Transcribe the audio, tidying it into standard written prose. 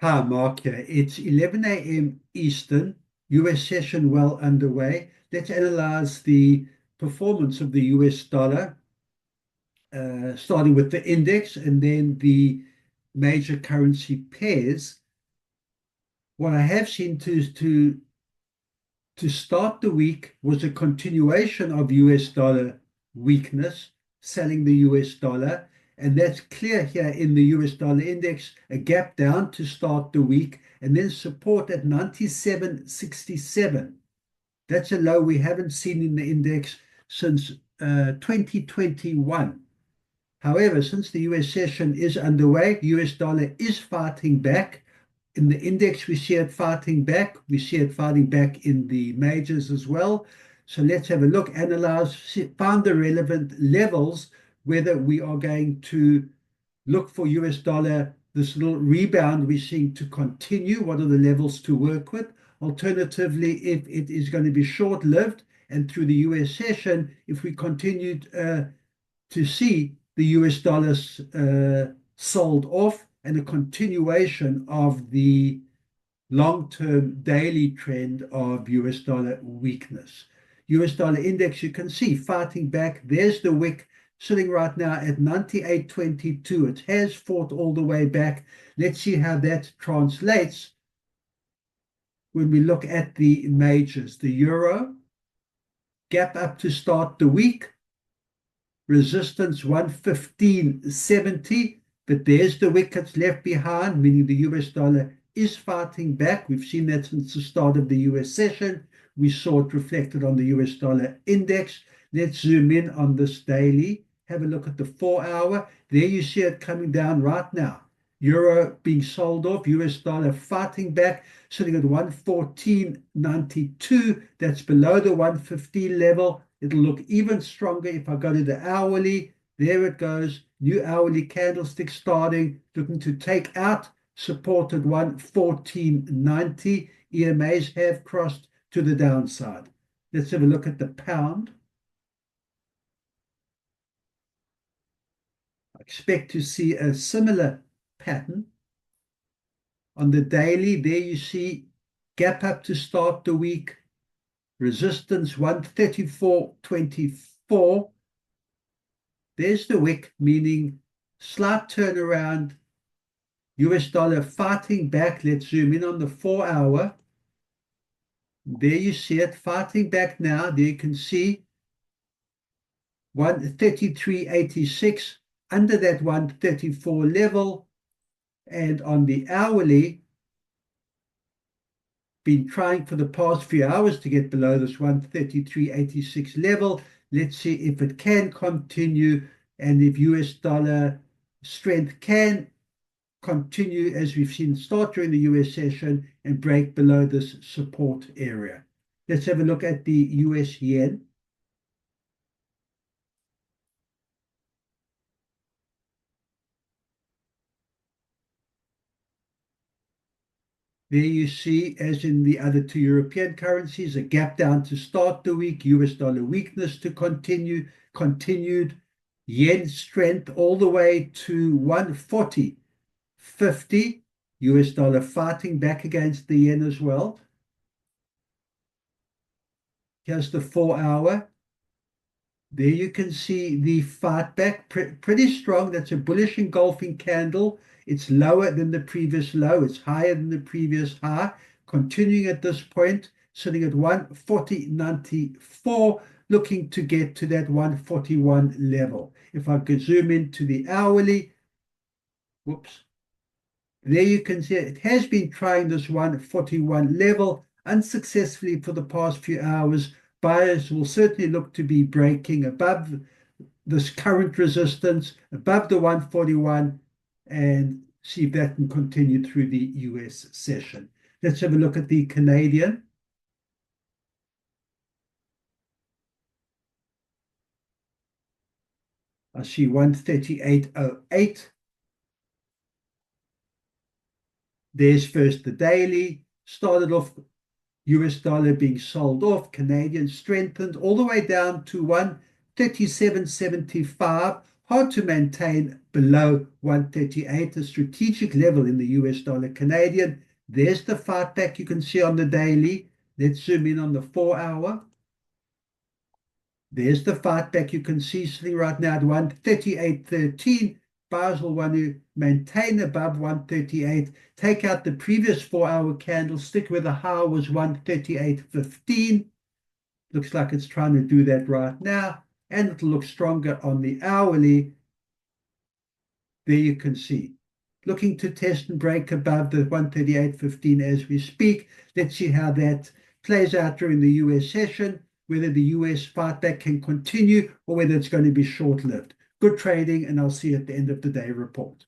Hi, Mark here. It's 11 a.m. Eastern, US session well underway. Let's analyze the performance of the US dollar, starting with the index and then the major currency pairs. What I have seen to start the week was a continuation of US dollar weakness, selling the US dollar. And that's clear here in the US dollar index, a gap down to start the week, and then support at 97.67. That's a low we haven't seen in the index since 2021. However, since the US session is underway, US dollar is fighting back. In the index, we see it fighting back. We see it fighting back in the majors as well. So let's have a look, analyze, find the relevant levels, whether we are going to look for US dollar, this little rebound we're seeing to continue. What are the levels to work with? Alternatively, if it is going to be short-lived and through the US session, if we continue to see the US dollars sold off and a continuation of the long-term daily trend of US dollar weakness. US dollar index, you can see fighting back. There's the wick sitting right now at 98.22. It has fought all the way back. Let's see how that translates when we look at the majors. The euro, gap up to start the week. Resistance 115.70, but there's the wickets left behind, meaning the US dollar is fighting back. We've seen that since the start of the US session. We saw it reflected on the US dollar index. Let's zoom in on this daily. Have a look at the 4-hour. There you see it coming down right now. Euro being sold off, US dollar fighting back, sitting at 114.92. That's below the 115 level. It'll look even stronger if I go to the hourly. There it goes. New hourly candlestick starting, looking to take out support at 114.90. EMAs have crossed to the downside. Let's have a look at the pound. I expect to see a similar pattern. On the daily, there you see gap up to start the week. Resistance 134.24. There's the wick, meaning slight turnaround. US dollar fighting back. Let's zoom in on the 4-hour. There you see it fighting back now. There you can see 133.86 under that 134 level. And on the hourly, been trying for the past few hours to get below this 133.86 level. Let's see if it can continue and if US dollar strength can continue as we've seen start during the US session and break below this support area. Let's have a look at the US yen. There you see, as in the other two European currencies, a gap down to start the week, US dollar weakness to continued yen strength all the way to 140.50, US dollar fighting back against the yen as well. Here's the 4-hour. There you can see the fight back, pretty strong. That's a bullish engulfing candle. It's lower than the previous low. It's higher than the previous high. Continuing at this point, sitting at 140.94, looking to get to that 141 level. If I could zoom into the hourly, whoops. There you can see it has been trying this 141 level unsuccessfully for the past few hours. Buyers will certainly look to be breaking above this current resistance, above the 141, and see if that can continue through the US session. Let's have a look at the Canadian. I see 138.08. There's first the daily. Started off US dollar being sold off, Canadian strengthened all the way down to 137.75, hard to maintain below 138, a strategic level in the US dollar Canadian. There's the fight back you can see on the daily. Let's zoom in on the 4-hour. There's the fight back you can see sitting right now at 138.13. Buyers will want to maintain above 138. Take out the previous 4-hour candlestick where the high was 138.15. Looks like it's trying to do that right now. And it'll look stronger on the hourly. There you can see. Looking to test and break above the 138.15 as we speak. Let's see how that plays out during the US session, whether the US fight back can continue or whether it's going to be short-lived. Good trading, and I'll see you at the end of the day report.